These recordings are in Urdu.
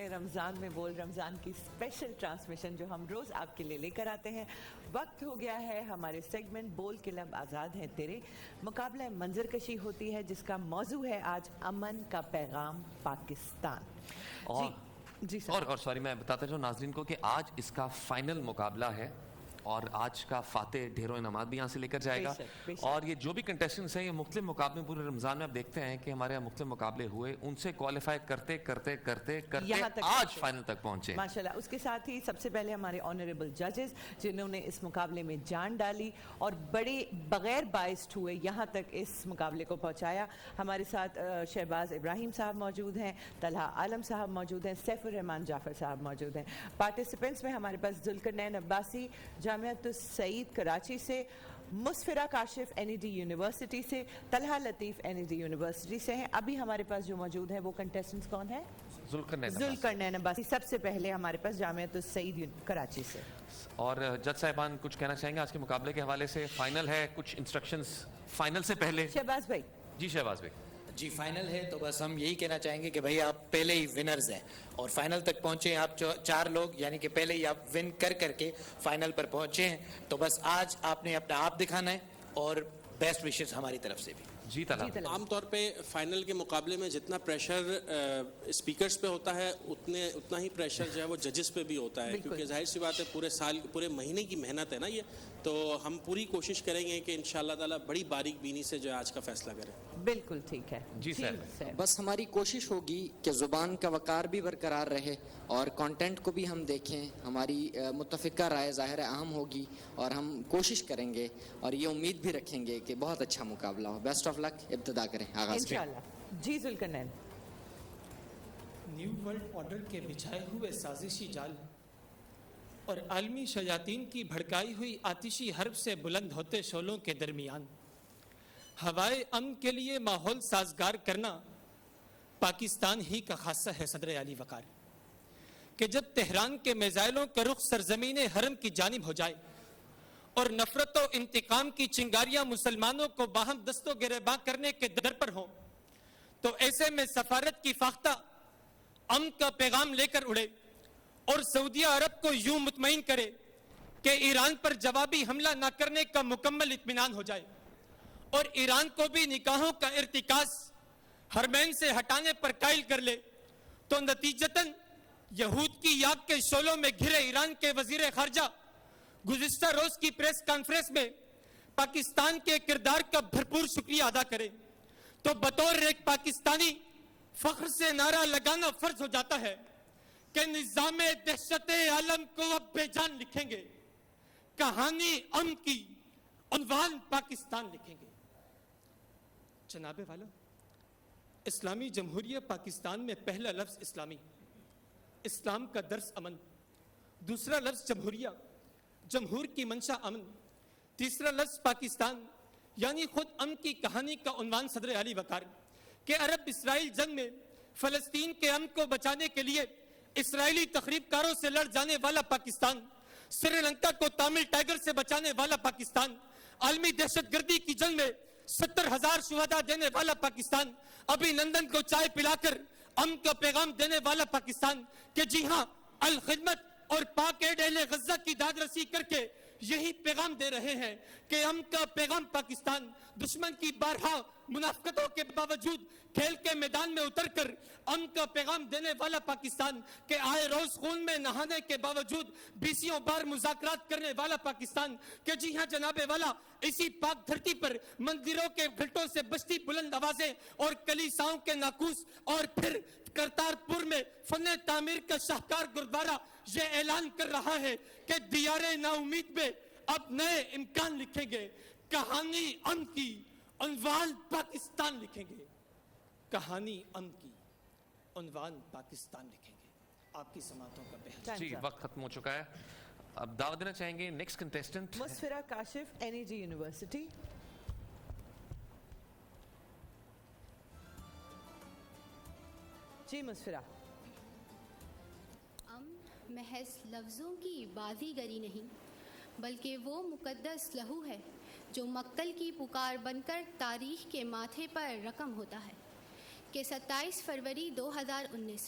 رمضان میں بول رمضان کی اسپیشل ٹرانسمیشن جو ہم روز آپ کے لیے لے کر آتے ہیں. وقت ہو گیا ہے ہمارے سیگمنٹ بول کے لب آزاد ہیں تیرے. مقابلہ منظر کشی ہوتی ہے جس کا موضوع ہے آج امن کا پیغام پاکستان. جی سر. اور سوری میں بتاتا چاہوں ناظرین کو کہ آج اس کا فائنل مقابلہ ہے اور آج کا فاتح ڈھیروں انعامات بھی یہاں سے لے کر جائے گا. اور یہ جو بھی کنٹیسٹنٹس ہیں یہ مختلف مقابلے پورے رمضان میں آپ دیکھتے ہیں کہ ہمارے یہاں مختلف مقابلے ہوئے, ان سے کوالیفائی کرتے کرتے کرتے کرتے آج فائنل تک پہنچے ماشاءاللہ. اس کے ساتھ ہی سب سے پہلے ہمارے آنریبل ججز جنہوں نے اس مقابلے میں جان ڈالی اور بڑے بغیر بائسڈ ہوئے یہاں تک اس مقابلے کو پہنچایا. ہمارے ساتھ شہباز ابراہیم صاحب موجود ہیں, طلحہ عالم صاحب موجود ہیں, سیف الرحمان جعفر صاحب موجود ہیں. پارٹیسپینٹس میں ہمارے پاس ذوالقرنین عباسی جامعۃ السعید کراچی سے, مسفرہ کاشف NED یونیورسٹی سے, طلحہ لطیف NED یونیورسٹی سے ہیں. ابھی ہمارے پاس جو موجود ہیں وہ کنٹیسٹنٹس کون ہیں؟ ذوالقرنین عباسی. سب سے پہلے ہمارے پاس جامعۃ السعید کراچی سے. اور جج صاحبان کچھ کہنا چاہیں گے آج کے مقابلے کے حوالے سے؟ فائنل ہے, کچھ انسٹرکشنز فائنل سے پہلے. شہباز بھائی. جی شہباز بھائی. جی فائنل ہے تو بس ہم یہی کہنا چاہیں گے کہ بھائی آپ پہلے ہی ونرز ہیں اور فائنل تک پہنچے ہیں آپ 4 لوگ, یعنی کہ پہلے ہی آپ ون کر کے فائنل پر پہنچے ہیں. تو بس آج آپ نے اپنا آپ دکھانا ہے اور بیسٹ وشز ہماری طرف سے بھی. جی طلحہ. عام طور پہ فائنل کے مقابلے میں جتنا پریشر اسپیکرز پہ ہوتا ہے اتنا ہی پریشر جو ہے وہ ججز پہ بھی ہوتا ہے, کیونکہ ظاہر سی بات ہے پورے سال پورے مہینے کی محنت ہے نا یہ. تو ہم پوری کوشش کریں گے کہ انشاءاللہ تعالیٰ بڑی باریک بینی سے جو ہے آج کا فیصلہ کریں. بالکل ٹھیک ہے. جی سر. بس ہماری کوشش ہوگی کہ زبان کا وقار بھی برقرار رہے اور کانٹینٹ کو بھی ہم دیکھیں. ہماری متفقہ رائے ظاہر اہم ہوگی اور ہم کوشش کریں گے اور یہ امید بھی رکھیں گے کہ بہت اچھا مقابلہ ہو. بیسٹ آف لک. ابتدا کریں, آغاز کریں انشاءاللہ. جی ذوالقرنین. نیو ورلڈ آرڈر کے بچھائے ہوئے سازشی جال اور عالمی شیاطین کی بھڑکائی ہوئی آتشی حرب سے بلند ہوتے شعلوں کے درمیان ہوائے امن کے لیے ماحول سازگار کرنا پاکستان ہی کا خاصہ ہے. صدر علی وقار کہ جب تہران کے میزائلوں کا رخ سرزمین حرم کی جانب ہو جائے اور نفرت و انتقام کی چنگاریاں مسلمانوں کو باہم دست و گریباں کرنے کے در پر ہوں, تو ایسے میں سفارت کی فاختہ امن کا پیغام لے کر اڑے اور سعودیہ عرب کو یوں مطمئن کرے کہ ایران پر جوابی حملہ نہ کرنے کا مکمل اطمینان ہو جائے اور ایران کو بھی نکاحوں کا ارتکاز حرمین سے ہٹانے پر قائل کر لے, تو نتیجتاً یہود کی یاد کے شعلوں میں گھرے ایران کے وزیر خارجہ گزشتہ روز کی پریس کانفرنس میں پاکستان کے کردار کا بھرپور شکریہ ادا کرے. تو بطور ایک پاکستانی فخر سے نعرہ لگانا فرض ہو جاتا ہے کہ نظام دہشت عالم کو اب بے جان لکھیں گے, کہانی امن کی, عنوان پاکستان لکھیں گے. جناب والا, اسلامی جمہوریہ پاکستان میں پہلا لفظ اسلامی, اسلام کا درس امن, دوسرا لفظ جمہوریہ, جمہور کی منشا امن, تیسرا لفظ پاکستان یعنی خود امن کی کہانی کا عنوان صدر علی وقار کہ عرب اسرائیل جنگ میں فلسطین کے امن کو بچانے کے لیے اسرائیلی تخریب کاروں سے لڑ جانے والا پاکستان, سری لنکا کو تامل ٹائگر سے بچانے والا پاکستان, عالمی دہشت گردی کی جنگ میں 70,000 شہداء دینے والا پاکستان, ابھی لندن کو چائے پلا کر امن کا پیغام دینے والا پاکستان کہ جی ہاں الخدمت اور پاک ایڈ اہل غزہ کی داد رسی کر کے یہی پیغام دے رہے ہیں کہ امن کا پیغام پاکستان. دشمن کی بارہا منافقتوں کے باوجود کھیل کے میدان میں اتر کر امن کا پیغام دینے والا پاکستان کہ آئے روز خون میں نہانے کے باوجود 20 بار مذاکرات کرنے والا پاکستان کہ جی ہاں جناب والا اسی پاک دھرتی پر مندروں کے گھنٹوں سے بجتی بلند آوازیں اور کلیساؤں کے ناقوس اور پھر کرتارپور میں فن تعمیر کا شاہکار گردوارہ یہ اعلان کر رہا ہے کہ دیار نا امید میں اب نئے امکان لکھیں گے. کہانی امن کی, عنوان پاکستان لکھیں گے. کہانی امن کی, عنوان پاکستان لکھیں گے. آپ کی سماعتوں کا بہت. جی وقت ختم ہو چکا ہے. اب دعوت دینا چاہیں گے نیکسٹ کنٹیسٹنٹ مسفرہ کاشف NED یونیورسٹی. جی مسفرہ. محض لفظوں کی بازی گری نہیں بلکہ وہ مقدس لہو ہے جو مقتل کی پکار بن کر تاریخ کے ماتھے پر رقم ہوتا ہے کہ 27 فروری 2019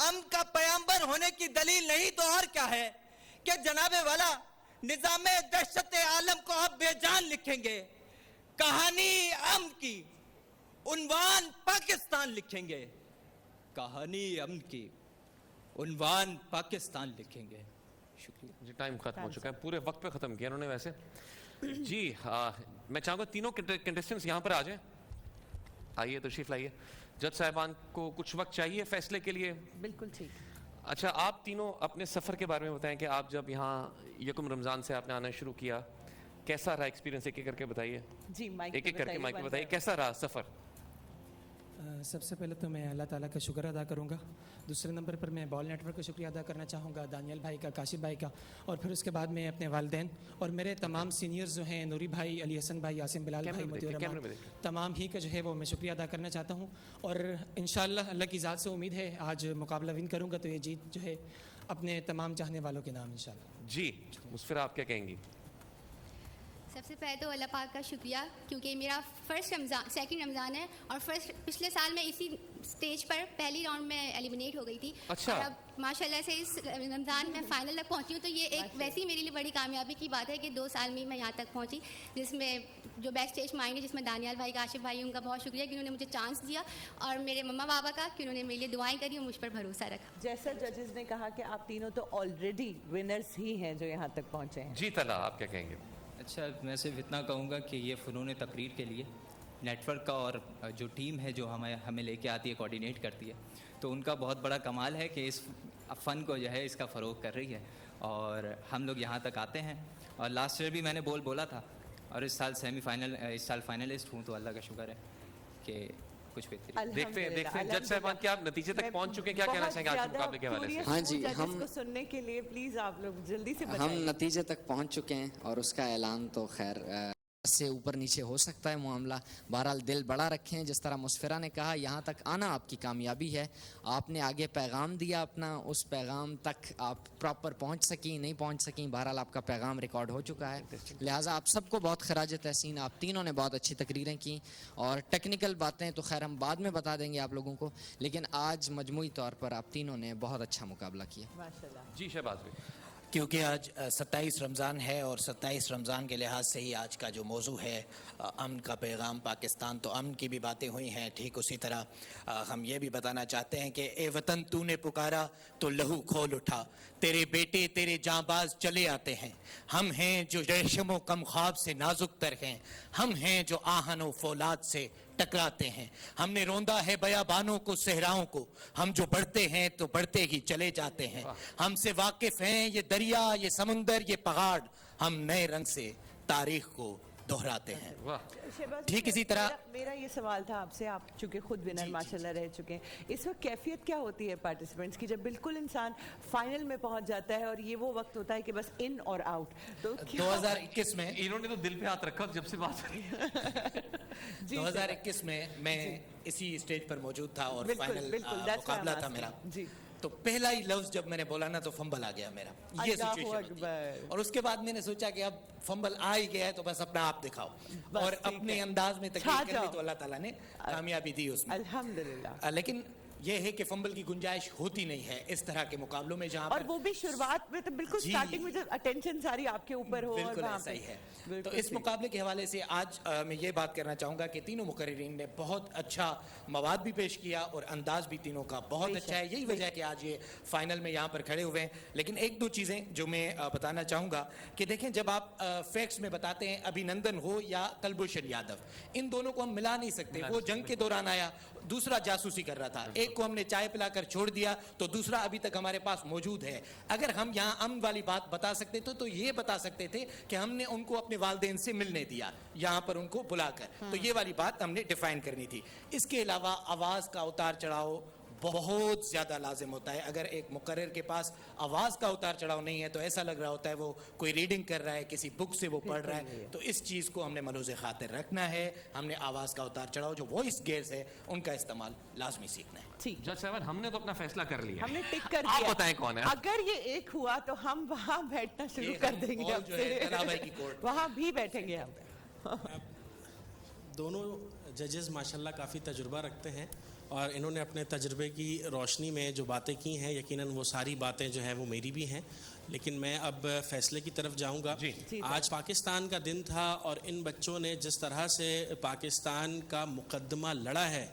امن کا پیامبر ہونے کی دلیل نہیں تو اور کیا ہے کہ جناب والا نظام دہشت عالم کو آپ بے جان لکھیں گے، کہانی امن کی عنوان پاکستان لکھیں گے، کہانی امن کی عنوان پاکستان لکھیں گے. شکریہ جی ٹائم ختم ہو چکا ہے، پورے وقت پہ ختم کیا انہوں نے ویسے. جی میں چاہوں گا تینوں کنٹیسٹنٹس یہاں پر آ جائیں. آئیے تشریف لائیے. جج صاحبان کو کچھ وقت چاہیے فیصلے کے لیے. بالکل ٹھیک. اچھا آپ تینوں اپنے سفر کے بارے میں بتائیں کہ آپ جب یہاں یکم رمضان سے آپ نے آنا شروع کیا کیسا رہا ایکسپیرینس؟ ایک ایک کر کے بتائیے. جی مائک ایک ایک کر کے مائک پہ بتائیے کیسا رہا سفر. سب سے پہلے تو میں اللہ تعالیٰ کا شکر ادا کروں گا. دوسرے نمبر پر میں بال نیٹ ورک کا شکریہ ادا کرنا چاہوں گا، دانیال بھائی کا، کاشف بھائی کا، اور پھر اس کے بعد میں اپنے والدین اور میرے تمام سینئرز جو ہیں، نوری بھائی، علی حسن بھائی، یاسم بلال بھائی، متی الرحمان، تمام ہی کا جو ہے وہ میں شکریہ ادا کرنا چاہتا ہوں. اور انشاءاللہ اللہ کی ذات سے امید ہے آج مقابلہ ون کروں گا تو یہ جیت جو ہے اپنے تمام چاہنے والوں کے نام انشاءاللہ. جی مسفرہ آپ کیا کہیں گی؟ سب سے پہلے تو اللہ پاک کا شکریہ، کیونکہ میرا سیکنڈ رمضان ہے، اور پچھلے سال میں اسی سٹیج پر پہلی راؤنڈ میں ایلیمنیٹ ہو گئی تھی. اچھا. اور اب ماشاء اللہ سے اس رمضان میں فائنل تک پہنچی ہوں، تو یہ ایک ویسی میرے لیے بڑی کامیابی کی بات ہے کہ 2 سال میں یہاں تک پہنچی، جس میں جو بیک اسٹیج مائنڈ ہے، جس میں دانیال بھائی، کاشف بھائی، ان کا بہت شکریہ کہ انہوں نے مجھے چانس دیا، اور میرے مما بابا کا کہ انہوں نے میرے لیے دعائیں کری اور مجھ پر بھروسہ رکھا. جیسا ججز نے کہا کہ آپ تینوں تو آلریڈی ونرز ہی ہیں جو یہاں تک پہنچے ہیں. جی طلع آپ کیا کہیں گے؟ اچھا میں صرف اتنا کہوں گا کہ یہ فنون تقریر کے لیے نیٹ ورک کا اور جو ٹیم ہے جو ہمیں لے کے آتی ہے، کوآرڈینیٹ کرتی ہے، تو ان کا بہت بڑا کمال ہے کہ اس فن کو جو ہے اس کا فروغ کر رہی ہے، اور ہم لوگ یہاں تک آتے ہیں. اور لاسٹ ایئر بھی میں نے بولا تھا، اور اس سال فائنلسٹ ہوں، تو اللہ کا شکر ہے کہ کچھ بہتری. دیکھتے ہیں جج صاحبان کیا آپ نتیجے تک پہنچ چکے ہیں، کیا کہنا چاہیں گے آج کے مقابلے کے حوالے سے؟ ہاں جی، ہم کو سننے کے لیے پلیز آپ لوگ جلدی سے ہم بتائیں. نتیجے تک پہنچ چکے ہیں، اور اس کا اعلان تو خیر سے اوپر نیچے ہو سکتا ہے معاملہ. بہرحال دل بڑا رکھیں، جس طرح مسفرہ نے کہا یہاں تک آنا آپ کی کامیابی ہے. آپ نے آگے پیغام دیا اپنا، اس پیغام تک آپ پراپر پہنچ سکیں، نہیں پہنچ سکیں، بہرحال آپ کا پیغام ریکارڈ ہو چکا ہے. لہٰذا آپ سب کو بہت خراج تحسین. آپ تینوں نے بہت اچھی تقریریں کی، اور ٹیکنیکل باتیں تو خیر ہم بعد میں بتا دیں گے آپ لوگوں کو، لیکن آج مجموعی طور پر آپ تینوں نے بہت اچھا مقابلہ کیا. ماشاءاللہ. جی شہباز بھی. کیونکہ آج 27 رمضان ہے، اور 27 رمضان کے لحاظ سے ہی آج کا جو موضوع ہے امن کا پیغام پاکستان، تو امن کی بھی باتیں ہوئی ہیں. ٹھیک اسی طرح ہم یہ بھی بتانا چاہتے ہیں کہ اے وطن تو نے پکارا تو لہو کھول اٹھا، تیرے بیٹے تیرے جانباز چلے آتے ہیں. ہم ہیں جو ریشم و کم خواب سے نازک تر ہیں، ہم ہیں جو آہن و فولاد سے ٹکراتے ہیں. ہم نے روندا ہے بیابانوں کو، صحراؤں کو، ہم جو بڑھتے ہیں تو بڑھتے ہی چلے جاتے ہیں. ہم سے واقف ہیں یہ دریا، یہ سمندر، یہ پہاڑ، ہم نئے رنگ سے تاریخ کو دہراتے ہیں. ٹھیک اسی طرح میرا یہ سوال تھا آپ سے، آپ چونکہ خود ونر ماشاءاللہ رہ چکے ہیں، اس وقت کیفیت کیا ہوتی ہے پارٹیسپینٹس کی جب بالکل انسان فائنل میں پہنچ جاتا ہے اور یہ وہ وقت ہوتا ہے کہ بس ان اور آؤٹ؟ تو 2021 میں انہوں نے تو دل پہ ہاتھ رکھا جب سے بات ہوئی. 2021 میں اسی اسٹیج پر موجود تھا، اور فائنل مقابلہ تھا میرا. تو پہلا ہی لفظ جب میں نے بولا نا تو فمبل آ گیا میرا. یہ سچویشن ہوتی ہے. اور اس کے بعد میں نے سوچا کہ اب فمبل آ ہی گیا ہے تو بس اپنا آپ دکھاؤ، اور اپنے انداز میں تقریر کر لی، تو اللہ تعالیٰ نے کامیابی دی اس میں الحمدللہ. لیکن یہ ہے کہ فمبل کی گنجائش ہوتی نہیں ہے اس طرح کے مقابلوں میں، جہاں اور وہ بھی شروعات میں تو بالکل سٹارٹنگ میں جب اٹینشن ساری آپ کے اوپر ہو. بالکل ایسا ہی ہے. تو اس مقابلے کے حوالے سے آج میں یہ بات کرنا چاہوں گا کہ تینوں مقررین نے بہت اچھا مواد بھی پیش کیا، اور انداز بھی تینوں کا بہت اچھا ہے. یہی وجہ ہے کہ آج یہ فائنل میں یہاں پر کھڑے ہوئے ہیں. لیکن 1-2 چیزیں جو میں بتانا چاہوں گا کہ دیکھیں، جب آپ فیکٹس میں بتاتے ہیں ابھینندن ہو یا کلبھوشن یادو، ان دونوں کو ہم ملا نہیں سکتے. وہ جنگ کے دوران آیا، دوسرا جاسوسی کر رہا تھا، ایک کو ہم نے چائے پلا کر چھوڑ دیا تو دوسرا ابھی تک ہمارے پاس موجود ہے. اگر ہم یہاں امن والی بات بتا سکتے تو یہ بتا سکتے تھے کہ ہم نے ان کو اپنے والدین سے ملنے دیا یہاں پر ان کو بلا کر. تو یہ والی بات ہم نے ڈیفائن کرنی تھی. اس کے علاوہ آواز کا اتار چڑھاؤ بہت زیادہ لازم ہوتا ہے. اگر ایک مقرر کے پاس آواز کا اتار چڑھاؤ نہیں ہے تو ایسا لگ رہا ہوتا ہے وہ کوئی ریڈنگ کر رہا ہے، کسی بک سے وہ پڑھ رہا ہے. تو اس چیز کو ہم نے ملحوظ خاطر رکھنا ہے. ہم نے آواز کا اتار چڑھاؤ، جو وائس گیئرز ہے، ان کا استعمال لازمی سیکھنا ہے. جج صاحب ہم نے تو اپنا فیصلہ کر لیا، ہم نے ٹک کر آپ دیا. بتائیں کون ہے. اگر یہ ایک ہوا تو ہم وہاں بیٹھنا شروع کر دیں گے، اب سے وہاں بھی بیٹھیں گے ہم. دونوں ججز ماشاءاللہ کافی تجربہ رکھتے ہیں، اور انہوں نے اپنے تجربے کی روشنی میں جو باتیں کی ہیں یقیناً وہ ساری باتیں جو ہیں وہ میری بھی ہیں، لیکن میں اب فیصلے کی طرف جاؤں گا۔ آج پاکستان کا دن تھا اور ان بچوں نے جس طرح سے پاکستان کا مقدمہ لڑا ہے،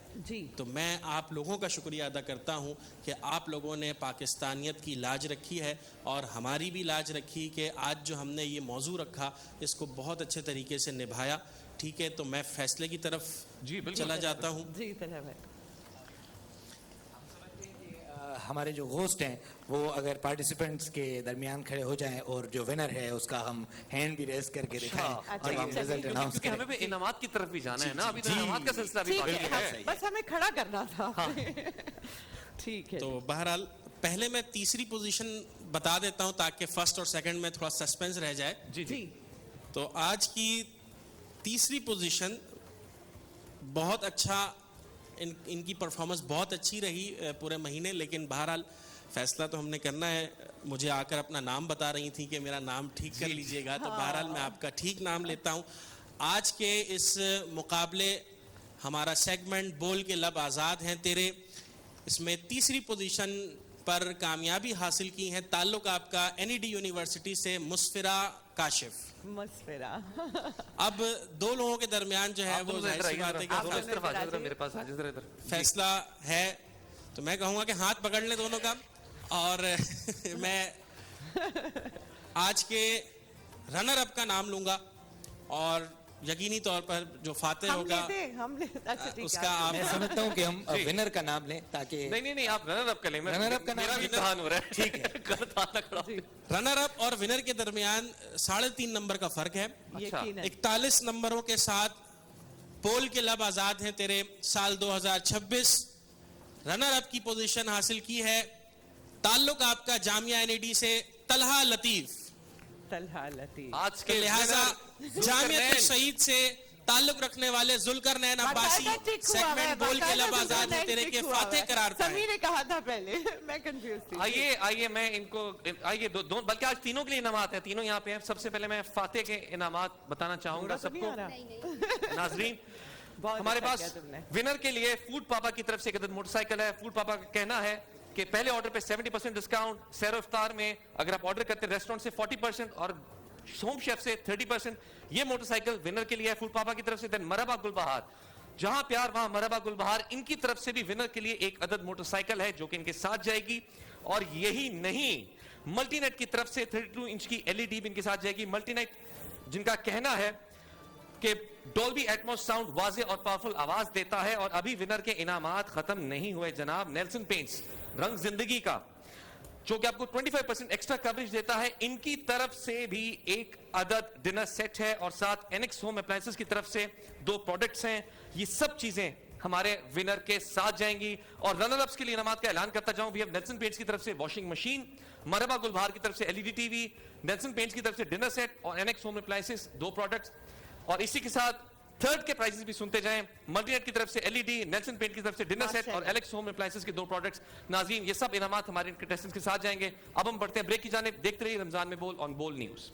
تو میں آپ لوگوں کا شکریہ ادا کرتا ہوں کہ آپ لوگوں نے پاکستانیت کی لاج رکھی ہے اور ہماری بھی لاج رکھی کہ آج جو ہم نے یہ موضوع رکھا اس کو بہت اچھے طریقے سے نبھایا۔ ٹھیک ہے، تو میں فیصلے کی طرف چلا جاتا ہوں۔ جی طلحہ بھائی، ہمارے جو ہوسٹ ہیں وہ اگر پارٹیسپینٹس کے درمیان کھڑے ہو جائیں اور جو ونر ہے اس کا ہم ہینڈ بھی ریز کر کے دکھائیں اور ہم رزلٹ اناؤنس کیونکہ کریں۔ ہمیں بھی انعامات کی طرف بھی جانا ہے نا، ابھی تو انعامات کا سلسلہ بھی باقی ہے۔ بس ہمیں کھڑا کرنا تھا۔ ٹھیک ہے، تو بہرحال پہلے میں تیسری پوزیشن بتا دیتا ہوں تاکہ فرسٹ اور سیکنڈ میں تھوڑا سسپینس رہ جائے۔ جی تو آج کی تیسری پوزیشن بہت اچھا، ان کی پرفارمنس بہت اچھی رہی پورے مہینے، لیکن بہرحال فیصلہ تو ہم نے کرنا ہے۔ مجھے آ کر اپنا نام بتا رہی تھی کہ میرا نام ٹھیک کر لیجئے گا، تو بہرحال میں آپ کا ٹھیک نام لیتا ہوں۔ آج کے اس مقابلے ہمارا سیگمنٹ بول کے لب آزاد ہیں تیرے، اس میں تیسری پوزیشن پر کامیابی حاصل کی ہے، تعلق آپ کا NED یونیورسٹی سے مسفرہ کاشف۔ مسفرہ، اب دو لوگوں کے درمیان جو ہے وہ ظاہر سی بات ہے کہ میرے پاس آج ادھر فیصلہ ہے، تو میں کہوں گا کہ ہاتھ پکڑ لیں دونوں کا، اور میں آج کے رنر اپ کا نام لوں گا اور یقینی طور پر جو فاتح ہوگا اس کا آپ میں سمجھتا ہوں کہ ہم ونر کا نام لیں تاکہ نہیں آپ رنر اپ کا لیں، رنر اپ کا نام میرا بھی امتحان ہو رہا ہے۔ ٹھیک ہے، رنر اپ اور ونر کے درمیان 3.5 نمبر کا فرق ہے۔ 41 نمبروں کے ساتھ پول کے لب آزاد ہیں تیرے سال 2026۔ رنر اپ کی پوزیشن حاصل کی ہے، تعلق آپ کا جامعہ NED سے طلحہ لطیف۔ آج کے لہٰذا جامعہ شہید سے تعلق رکھنے والے ذوالقرنین عباسی سیگمنٹ بول کے لب آزاد ہیں تیرے کے فاتح قرار پائے۔ سمی نے کہا تھا پہلے، میں کنفیوز تھی۔ آئیے میں ان کو بلکہ آج تینوں کے لیے انعامات ہیں، تینوں یہاں پہ ہیں۔ سب سے پہلے میں فاتح کے انعامات بتانا چاہوں گا سب کو۔ ناظرین، ہمارے پاس ونر کے لیے فوڈ پاپا کی طرف سے ایک عدد موٹر سائیکل ہے۔ فوڈ پاپا کا کہنا ہے کہ پہلے آرڈر پہ 70% ڈسکاؤنٹ، سیر و افطار میں اگر آپ آرڈر کرتے ہیں ریسٹورنٹ سے 40% اور ہوم شیف سے 30%، یہ موٹر سائیکل ونر کے لیے ہے فوڈ پاپا کی طرف سے۔ دین مرحبا گل بہار، جہاں پیار وہاں مرحبا گل بہار، ان کی طرف سے بھی ونر کے لیے ایک عدد موٹر سائیکل ہے جو کہ ان کے ساتھ جائے گی۔ اور یہی نہیں، ملٹی نیٹ کی طرف سے 32 انچ کی LED بھی ان کے ساتھ جائے گی۔ ملٹی نیٹ جن کا کہنا ہے کہ ڈولبی ایٹموس ساؤنڈ واضح اور پاورفل آواز دیتا ہے۔ اور ابھی ونر کے انعامات ختم نہیں ہوئے جناب۔ نیلسن پینٹس رنگ زندگی کا، جو کہ آپ کو 25% ایکسٹرا کوریج دیتا ہے، ان کی طرف سے بھی ایک عدد ڈنر سیٹ ہے، اور ساتھ NX ہوم اپلائنسز کی طرف سے 2 پروڈکٹس ہیں۔ یہ سب چیزیں ہمارے ونر کے ساتھ جائیں گی۔ اور رنر اپس کے لیے انعامات کا اعلان کرتا جاؤں بھی، اب نیلسن پینٹس کی طرف سے واشنگ مشین، مرحبا گلبہار کی طرف سے LED TV، نیلسن پینٹس کی طرف سے ڈنر سیٹ اور NX ہوم اپلائنسز 2 پروڈکٹس۔ اور اسی کے ساتھ تھرڈ کے پرائسز بھی سنتے جائیں، ملٹی نیٹ کی طرف سے LED، نیلسن پینٹ کی طرف سے ڈنر سیٹ اور ایلیکس ہوم اپلائنسز کے 2 پروڈکٹس۔ ناظرین، یہ سب انعامات ہمارے کنٹیسٹنٹس کے ساتھ جائیں گے۔ اب ہم بڑھتے ہیں بریک کی جانب، دیکھتے رہیے رمضان میں بول آن بول نیوز۔